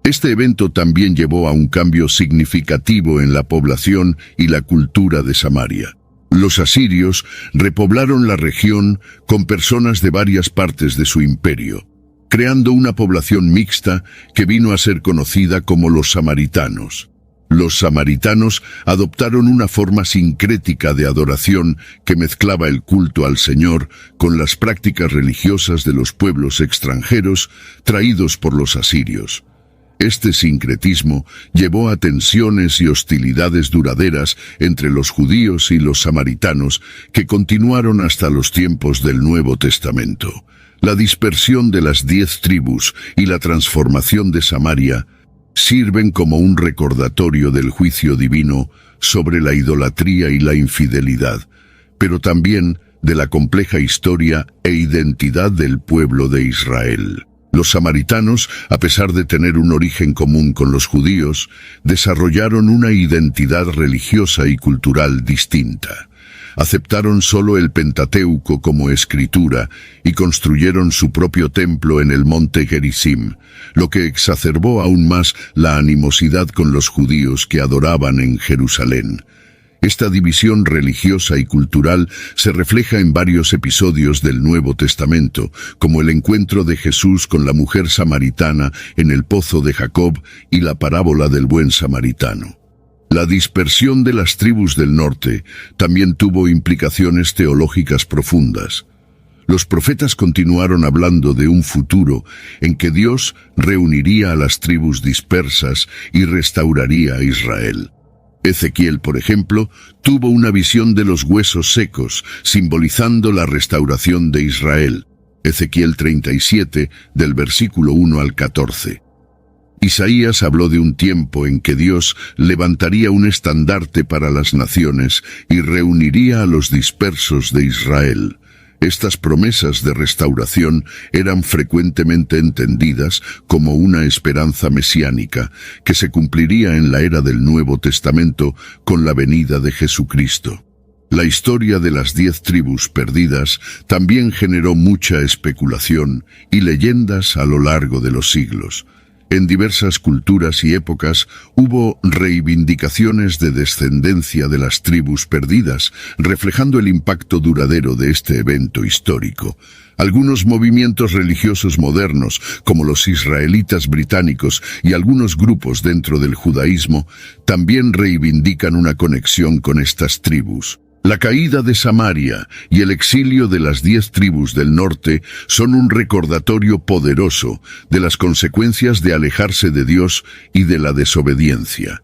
Este evento también llevó a un cambio significativo en la población y la cultura de Samaria. Los asirios repoblaron la región con personas de varias partes de su imperio, creando una población mixta que vino a ser conocida como los samaritanos. Los samaritanos adoptaron una forma sincrética de adoración que mezclaba el culto al Señor con las prácticas religiosas de los pueblos extranjeros traídos por los asirios. Este sincretismo llevó a tensiones y hostilidades duraderas entre los judíos y los samaritanos que continuaron hasta los tiempos del Nuevo Testamento. La dispersión de las 10 tribus y la transformación de Samaria sirven como un recordatorio del juicio divino sobre la idolatría y la infidelidad, pero también de la compleja historia e identidad del pueblo de Israel. Los samaritanos, a pesar de tener un origen común con los judíos, desarrollaron una identidad religiosa y cultural distinta. Aceptaron solo el Pentateuco como escritura y construyeron su propio templo en el monte Gerizim, lo que exacerbó aún más la animosidad con los judíos que adoraban en Jerusalén. Esta división religiosa y cultural se refleja en varios episodios del Nuevo Testamento, como el encuentro de Jesús con la mujer samaritana en el pozo de Jacob y la parábola del buen samaritano. La dispersión de las tribus del norte también tuvo implicaciones teológicas profundas. Los profetas continuaron hablando de un futuro en que Dios reuniría a las tribus dispersas y restauraría a Israel. Ezequiel, por ejemplo, tuvo una visión de los huesos secos, simbolizando la restauración de Israel. Ezequiel 37, del versículo 1 al 14. Isaías habló de un tiempo en que Dios levantaría un estandarte para las naciones y reuniría a los dispersos de Israel. Estas promesas de restauración eran frecuentemente entendidas como una esperanza mesiánica que se cumpliría en la era del Nuevo Testamento con la venida de Jesucristo. La historia de las 10 tribus perdidas también generó mucha especulación y leyendas a lo largo de los siglos. En diversas culturas y épocas hubo reivindicaciones de descendencia de las tribus perdidas, reflejando el impacto duradero de este evento histórico. Algunos movimientos religiosos modernos, como los israelitas británicos y algunos grupos dentro del judaísmo, también reivindican una conexión con estas tribus. La caída de Samaria y el exilio de las 10 tribus del norte son un recordatorio poderoso de las consecuencias de alejarse de Dios y de la desobediencia.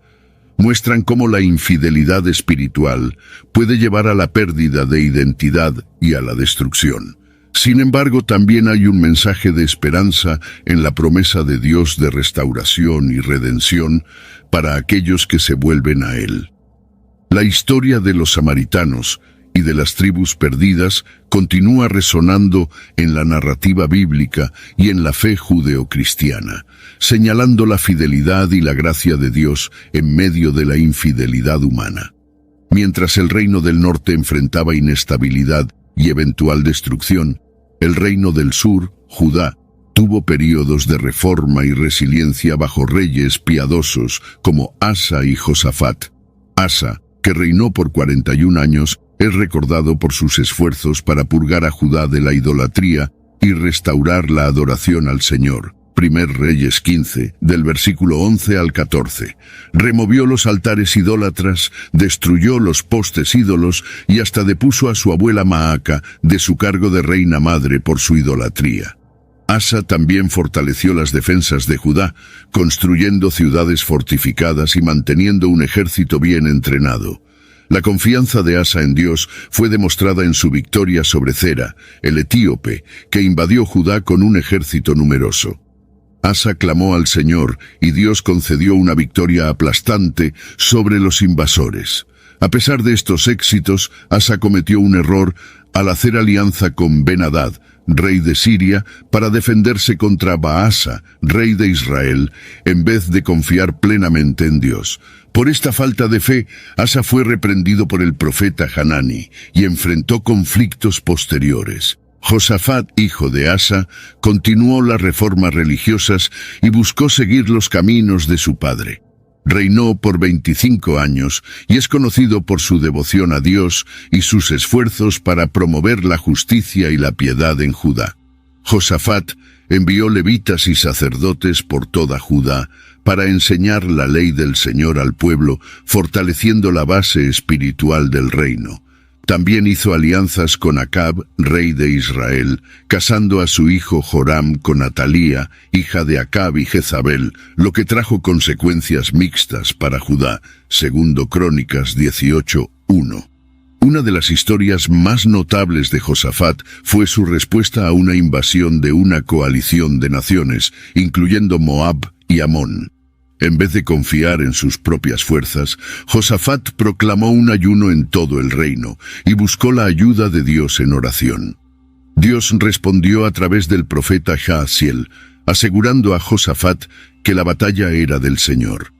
Muestran cómo la infidelidad espiritual puede llevar a la pérdida de identidad y a la destrucción. Sin embargo, también hay un mensaje de esperanza en la promesa de Dios de restauración y redención para aquellos que se vuelven a Él. La historia de los samaritanos y de las tribus perdidas continúa resonando en la narrativa bíblica y en la fe judeocristiana, señalando la fidelidad y la gracia de Dios en medio de la infidelidad humana. Mientras el reino del norte enfrentaba inestabilidad y eventual destrucción, el reino del sur, Judá, tuvo períodos de reforma y resiliencia bajo reyes piadosos como Asa y Josafat. Asa, que reinó por 41 años, es recordado por sus esfuerzos para purgar a Judá de la idolatría y restaurar la adoración al Señor. 1 Reyes 15, del versículo 11 al 14. Removió los altares idólatras, destruyó los postes ídolos y hasta depuso a su abuela Maaca de su cargo de reina madre por su idolatría. Asa también fortaleció las defensas de Judá, construyendo ciudades fortificadas y manteniendo un ejército bien entrenado. La confianza de Asa en Dios fue demostrada en su victoria sobre Zera, el etíope, que invadió Judá con un ejército numeroso. Asa clamó al Señor y Dios concedió una victoria aplastante sobre los invasores. A pesar de estos éxitos, Asa cometió un error al hacer alianza con Ben-Hadad, rey de Siria, para defenderse contra Baasa, rey de Israel, en vez de confiar plenamente en Dios. Por esta falta de fe, Asa fue reprendido por el profeta Hanani y enfrentó conflictos posteriores. Josafat, hijo de Asa, continuó las reformas religiosas y buscó seguir los caminos de su padre. Reinó por 25 años y es conocido por su devoción a Dios y sus esfuerzos para promover la justicia y la piedad en Judá. Josafat envió levitas y sacerdotes por toda Judá para enseñar la ley del Señor al pueblo, fortaleciendo la base espiritual del reino. También hizo alianzas con Acab, rey de Israel, casando a su hijo Joram con Atalía, hija de Acab y Jezabel, lo que trajo consecuencias mixtas para Judá. 2 Crónicas 18:1. Una de las historias más notables de Josafat fue su respuesta a una invasión de una coalición de naciones, incluyendo Moab y Amón. En vez de confiar en sus propias fuerzas, Josafat proclamó un ayuno en todo el reino y buscó la ayuda de Dios en oración. Dios respondió a través del profeta Jaasiel, asegurando a Josafat que la batalla era del Señor.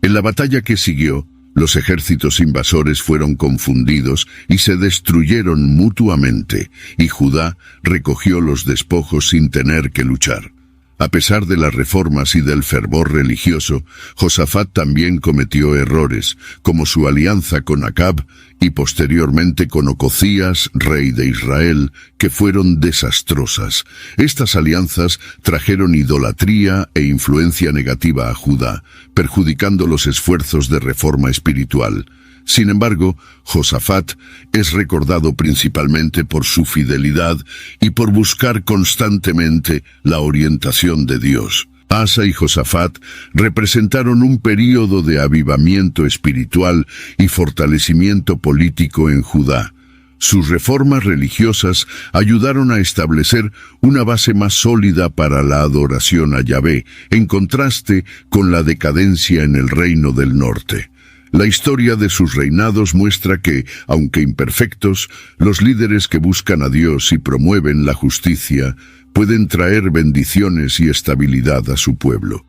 En la batalla que siguió, los ejércitos invasores fueron confundidos y se destruyeron mutuamente, y Judá recogió los despojos sin tener que luchar. A pesar de las reformas y del fervor religioso, Josafat también cometió errores, como su alianza con Acab y posteriormente con Ocozías, rey de Israel, que fueron desastrosas. Estas alianzas trajeron idolatría e influencia negativa a Judá, perjudicando los esfuerzos de reforma espiritual. Sin embargo, Josafat es recordado principalmente por su fidelidad y por buscar constantemente la orientación de Dios. Asa y Josafat representaron un período de avivamiento espiritual y fortalecimiento político en Judá. Sus reformas religiosas ayudaron a establecer una base más sólida para la adoración a Yahvé, en contraste con la decadencia en el reino del norte. La historia de sus reinados muestra que, aunque imperfectos, los líderes que buscan a Dios y promueven la justicia pueden traer bendiciones y estabilidad a su pueblo.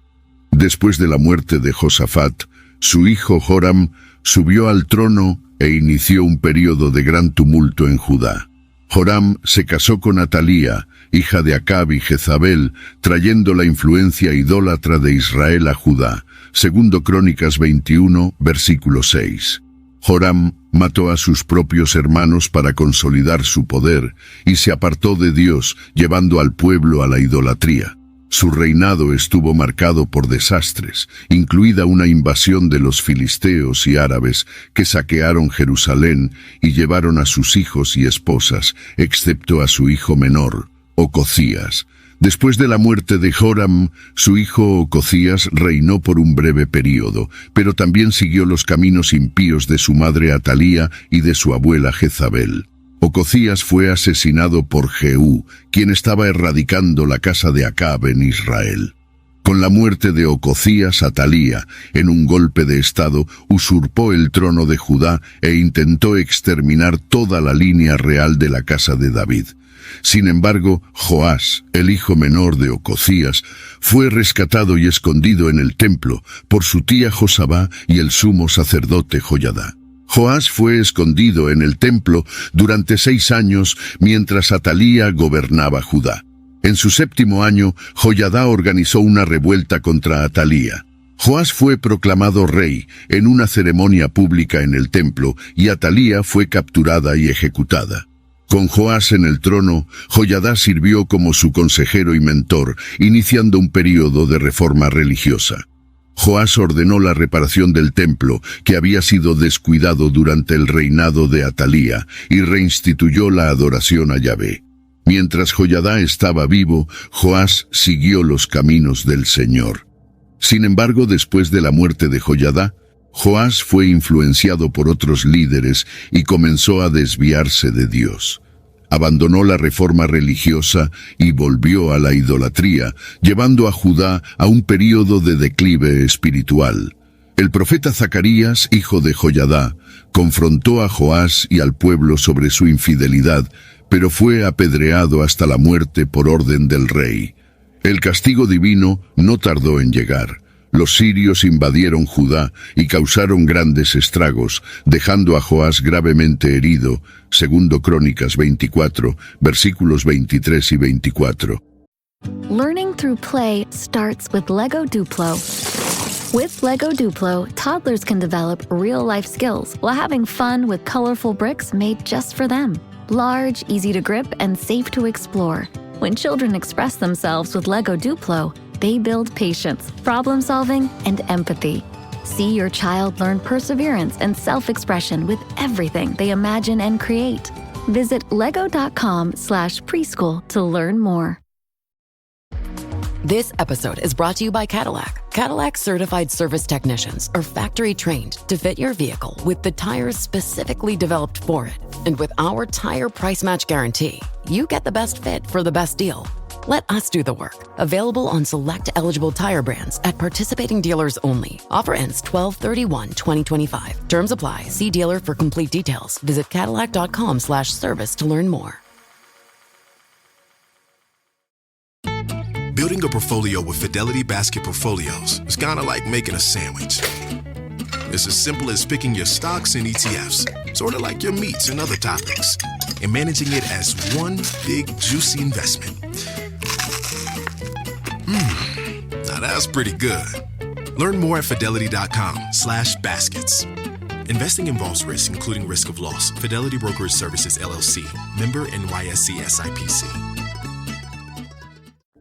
Después de la muerte de Josafat, su hijo Joram subió al trono e inició un período de gran tumulto en Judá. Joram se casó con Atalía, hija de Acab y Jezabel, trayendo la influencia idólatra de Israel a Judá. Segundo Crónicas 21, versículo 6. Joram mató a sus propios hermanos para consolidar su poder y se apartó de Dios, llevando al pueblo a la idolatría. Su reinado estuvo marcado por desastres, incluida una invasión de los filisteos y árabes que saquearon Jerusalén y llevaron a sus hijos y esposas, excepto a su hijo menor, Ocozías. Después de la muerte de Joram, su hijo Ocozías reinó por un breve período, pero también siguió los caminos impíos de su madre Atalía y de su abuela Jezabel. Ocozías fue asesinado por Jehú, quien estaba erradicando la casa de Acab en Israel. Con la muerte de Ocozías, Atalía, en un golpe de estado, usurpó el trono de Judá e intentó exterminar toda la línea real de la casa de David. Sin embargo, Joás, el hijo menor de Ocozías, fue rescatado y escondido en el templo por su tía Josabá y el sumo sacerdote Joyadá. Joás fue escondido en el templo durante 6 años mientras Atalía gobernaba Judá. En su 7º año, Joyadá organizó una revuelta contra Atalía. Joás fue proclamado rey en una ceremonia pública en el templo y Atalía fue capturada y ejecutada. Con Joás en el trono, Joyadá sirvió como su consejero y mentor, iniciando un período de reforma religiosa. Joás ordenó la reparación del templo, que había sido descuidado durante el reinado de Atalía, y reinstituyó la adoración a Yahvé. Mientras Joyadá estaba vivo, Joás siguió los caminos del Señor. Sin embargo, después de la muerte de Joyadá, Joás fue influenciado por otros líderes y comenzó a desviarse de Dios. Abandonó la reforma religiosa y volvió a la idolatría, llevando a Judá a un período de declive espiritual. El profeta Zacarías, hijo de Joyadá, confrontó a Joás y al pueblo sobre su infidelidad, pero fue apedreado hasta la muerte por orden del rey. El castigo divino no tardó en llegar. Los sirios invadieron Judá y causaron grandes estragos, dejando a Joás gravemente herido. Segundo Crónicas 24, versículos 23 y 24. Learning through play starts with Lego Duplo. With Lego Duplo, toddlers can develop real-life skills while having fun with colorful bricks made just for them. Large, easy to grip, and safe to explore. When children express themselves with Lego Duplo, they build patience, problem-solving, and empathy. See your child learn perseverance and self-expression with everything they imagine and create. Visit lego.com/preschool to learn more. This episode is brought to you by Cadillac. Cadillac certified service technicians are factory trained to fit your vehicle with the tires specifically developed for it. And with our tire price match guarantee, you get the best fit for the best deal. Let us do the work. Available on select eligible tire brands at participating dealers only. Offer ends 12/31/2025. Terms apply. See dealer for complete details. Visit Cadillac.com/service to learn more. Building a portfolio with Fidelity Basket Portfolios is kind of like making a sandwich. It's as simple as picking your stocks and ETFs, sort of like your meats and other toppings, and managing it as one big, juicy investment. Now that's pretty good. Learn more at Fidelity.com/baskets. Investing involves risk, including risk of loss. Fidelity Brokerage Services, LLC. Member NYSE SIPC.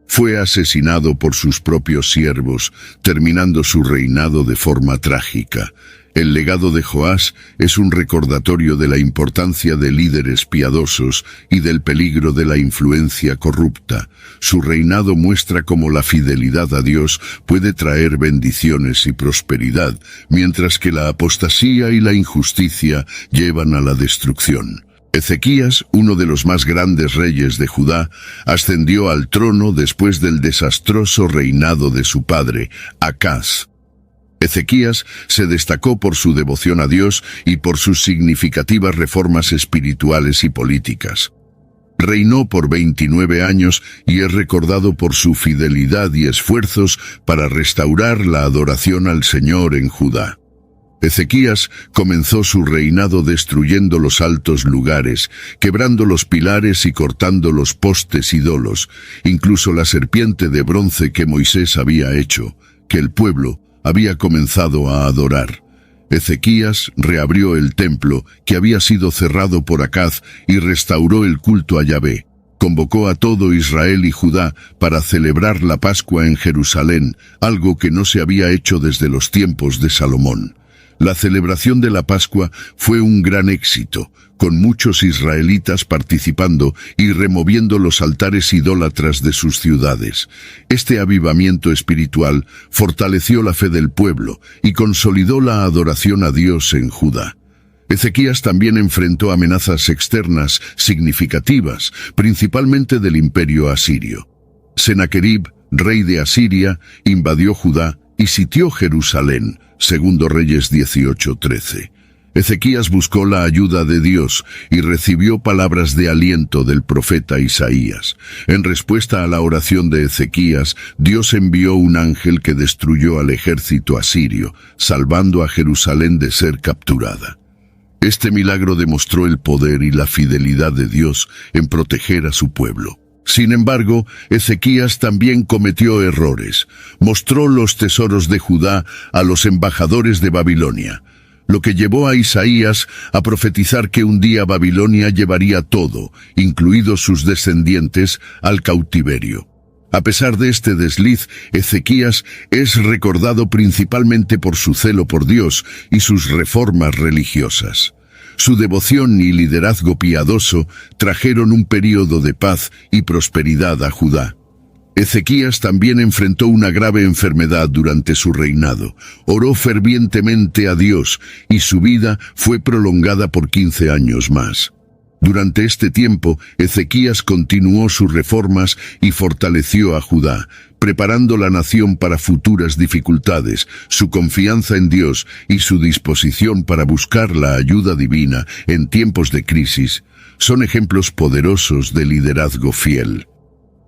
Fue asesinado por sus propios siervos, terminando su reinado de forma trágica. El legado de Joás es un recordatorio de la importancia de líderes piadosos y del peligro de la influencia corrupta. Su reinado muestra cómo la fidelidad a Dios puede traer bendiciones y prosperidad, mientras que la apostasía y la injusticia llevan a la destrucción. Ezequías, uno de los más grandes reyes de Judá, ascendió al trono después del desastroso reinado de su padre, Acaz. Ezequías se destacó por su devoción a Dios y por sus significativas reformas espirituales y políticas. Reinó por 29 años y es recordado por su fidelidad y esfuerzos para restaurar la adoración al Señor en Judá. Ezequías comenzó su reinado destruyendo los altos lugares, quebrando los pilares y cortando los postes ídolos, incluso la serpiente de bronce que Moisés había hecho, que el pueblo había comenzado a adorar. Ezequías reabrió el templo que había sido cerrado por Acaz y restauró el culto a Yahvé. Convocó a todo Israel y Judá para celebrar la Pascua en Jerusalén, algo que no se había hecho desde los tiempos de Salomón. La celebración de la Pascua fue un gran éxito, con muchos israelitas participando y removiendo los altares idólatras de sus ciudades. Este avivamiento espiritual fortaleció la fe del pueblo y consolidó la adoración a Dios en Judá. Ezequías también enfrentó amenazas externas significativas, principalmente del imperio asirio. Senaquerib, rey de Asiria, invadió Judá y sitió Jerusalén, Segundo Reyes 18:13. Ezequías buscó la ayuda de Dios y recibió palabras de aliento del profeta Isaías. En respuesta a la oración de Ezequías, Dios envió un ángel que destruyó al ejército asirio, salvando a Jerusalén de ser capturada. Este milagro demostró el poder y la fidelidad de Dios en proteger a su pueblo. Sin embargo, Ezequías también cometió errores. Mostró los tesoros de Judá a los embajadores de Babilonia, lo que llevó a Isaías a profetizar que un día Babilonia llevaría todo, incluidos sus descendientes, al cautiverio. A pesar de este desliz, Ezequías es recordado principalmente por su celo por Dios y sus reformas religiosas. Su devoción y liderazgo piadoso trajeron un período de paz y prosperidad a Judá. Ezequías también enfrentó una grave enfermedad durante su reinado. Oró fervientemente a Dios y su vida fue prolongada por 15 años más. Durante este tiempo, Ezequías continuó sus reformas y fortaleció a Judá, preparando la nación para futuras dificultades. Su confianza en Dios y su disposición para buscar la ayuda divina en tiempos de crisis son ejemplos poderosos de liderazgo fiel.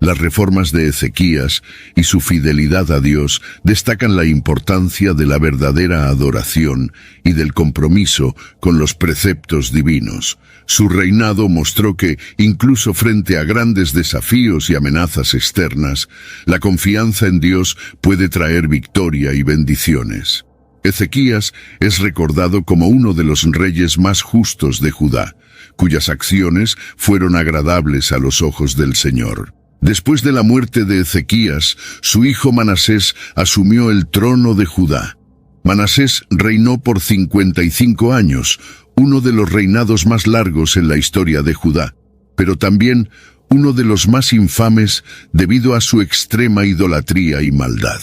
Las reformas de Ezequías y su fidelidad a Dios destacan la importancia de la verdadera adoración y del compromiso con los preceptos divinos. Su reinado mostró que, incluso frente a grandes desafíos y amenazas externas, la confianza en Dios puede traer victoria y bendiciones. Ezequías es recordado como uno de los reyes más justos de Judá, cuyas acciones fueron agradables a los ojos del Señor. Después de la muerte de Ezequías, su hijo Manasés asumió el trono de Judá. Manasés reinó por 55 años, uno de los reinados más largos en la historia de Judá, pero también uno de los más infames debido a su extrema idolatría y maldad.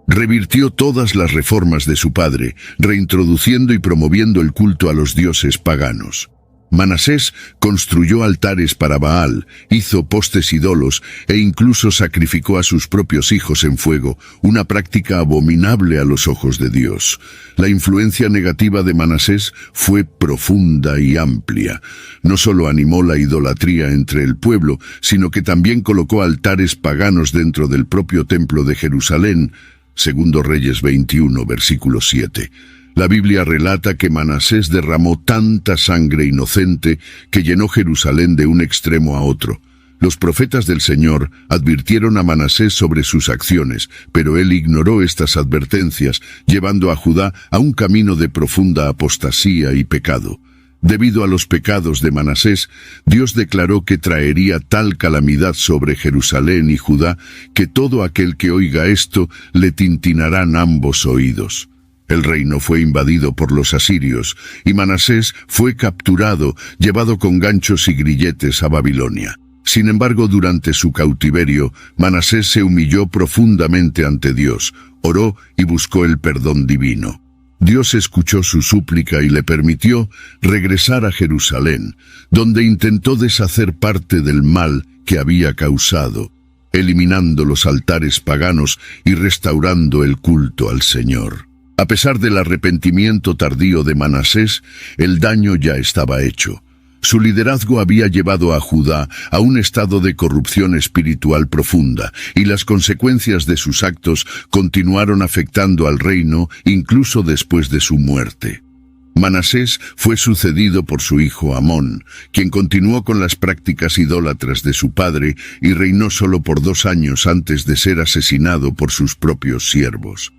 Revirtió todas las reformas de su padre, reintroduciendo y promoviendo el culto a los dioses paganos. Manasés construyó altares para Baal, hizo postes ídolos e incluso sacrificó a sus propios hijos en fuego, una práctica abominable a los ojos de Dios. La influencia negativa de Manasés fue profunda y amplia. No solo animó la idolatría entre el pueblo, sino que también colocó altares paganos dentro del propio templo de Jerusalén. Segundo Reyes 21, versículo 7. La Biblia relata que Manasés derramó tanta sangre inocente que llenó Jerusalén de un extremo a otro. Los profetas del Señor advirtieron a Manasés sobre sus acciones, pero él ignoró estas advertencias, llevando a Judá a un camino de profunda apostasía y pecado. Debido a los pecados de Manasés, Dios declaró que traería tal calamidad sobre Jerusalén y Judá que todo aquel que oiga esto le tintinarán ambos oídos. El reino fue invadido por los asirios, y Manasés fue capturado, llevado con ganchos y grilletes a Babilonia. Sin embargo, durante su cautiverio, Manasés se humilló profundamente ante Dios, oró y buscó el perdón divino. Dios escuchó su súplica y le permitió regresar a Jerusalén, donde intentó deshacer parte del mal que había causado, eliminando los altares paganos y restaurando el culto al Señor. A pesar del arrepentimiento tardío de Manasés, el daño ya estaba hecho. Su liderazgo había llevado a Judá a un estado de corrupción espiritual profunda, y las consecuencias de sus actos continuaron afectando al reino incluso después de su muerte. Manasés fue sucedido por su hijo Amón, quien continuó con las prácticas idólatras de su padre y reinó solo por 2 años antes de ser asesinado por sus propios siervos.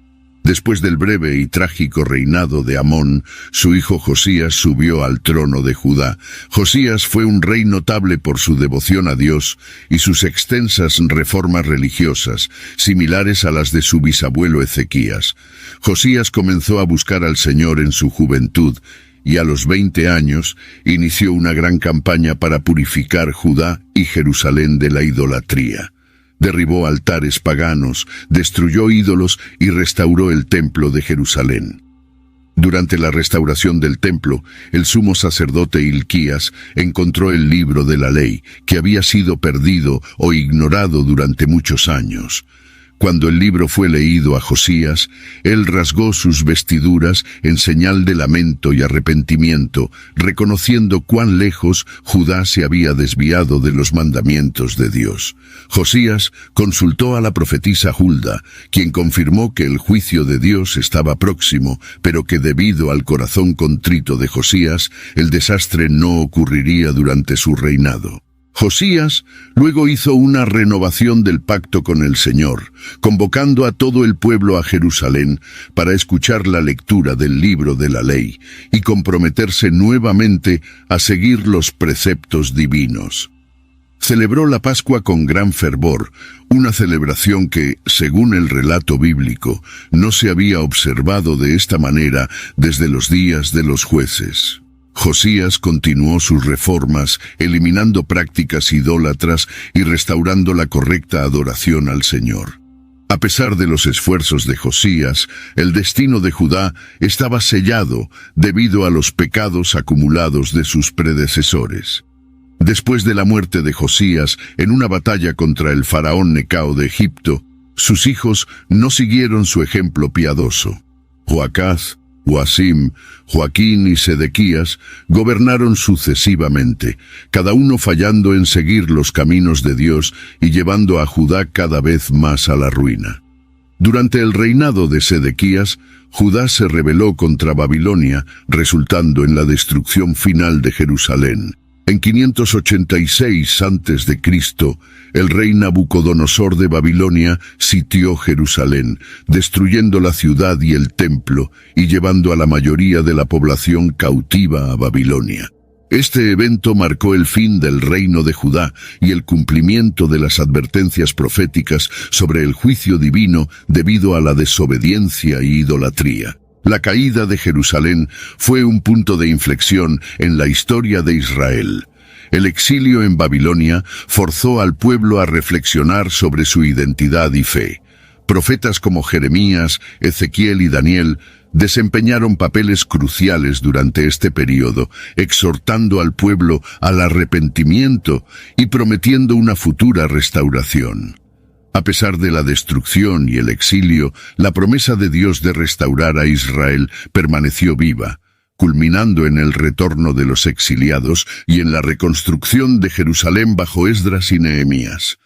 Después del breve y trágico reinado de Amón, su hijo Josías subió al trono de Judá. Josías fue un rey notable por su devoción a Dios y sus extensas reformas religiosas, similares a las de su bisabuelo Ezequías. Josías comenzó a buscar al Señor en su juventud y a los 20 años inició una gran campaña para purificar Judá y Jerusalén de la idolatría. Derribó altares paganos, destruyó ídolos y restauró el templo de Jerusalén. Durante la restauración del templo, el sumo sacerdote Hilquías encontró el libro de la ley, que había sido perdido o ignorado durante muchos años. Cuando el libro fue leído a Josías, él rasgó sus vestiduras en señal de lamento y arrepentimiento, reconociendo cuán lejos Judá se había desviado de los mandamientos de Dios. Josías consultó a la profetisa Hulda, quien confirmó que el juicio de Dios estaba próximo, pero que debido al corazón contrito de Josías, el desastre no ocurriría durante su reinado. Josías luego hizo una renovación del pacto con el Señor, convocando a todo el pueblo a Jerusalén para escuchar la lectura del libro de la ley y comprometerse nuevamente a seguir los preceptos divinos. Celebró la Pascua con gran fervor, una celebración que, según el relato bíblico, no se había observado de esta manera desde los días de los jueces. Josías continuó sus reformas, eliminando prácticas idólatras y restaurando la correcta adoración al Señor. A pesar de los esfuerzos de Josías, el destino de Judá estaba sellado debido a los pecados acumulados de sus predecesores. Después de la muerte de Josías en una batalla contra el faraón Necao de Egipto, sus hijos no siguieron su ejemplo piadoso. Joacaz, Joacim, Joaquín y Sedequías gobernaron sucesivamente, cada uno fallando en seguir los caminos de Dios y llevando a Judá cada vez más a la ruina. Durante el reinado de Sedequías, Judá se rebeló contra Babilonia, resultando en la destrucción final de Jerusalén. En 586 a.C., el rey Nabucodonosor de Babilonia sitió Jerusalén, destruyendo la ciudad y el templo y llevando a la mayoría de la población cautiva a Babilonia. Este evento marcó el fin del reino de Judá y el cumplimiento de las advertencias proféticas sobre el juicio divino debido a la desobediencia y idolatría. La caída de Jerusalén fue un punto de inflexión en la historia de Israel. El exilio en Babilonia forzó al pueblo a reflexionar sobre su identidad y fe. Profetas como Jeremías, Ezequiel y Daniel desempeñaron papeles cruciales durante este período, exhortando al pueblo al arrepentimiento y prometiendo una futura restauración. A pesar de la destrucción y el exilio, la promesa de Dios de restaurar a Israel permaneció viva, culminando en el retorno de los exiliados y en la reconstrucción de Jerusalén bajo Esdras y Nehemías.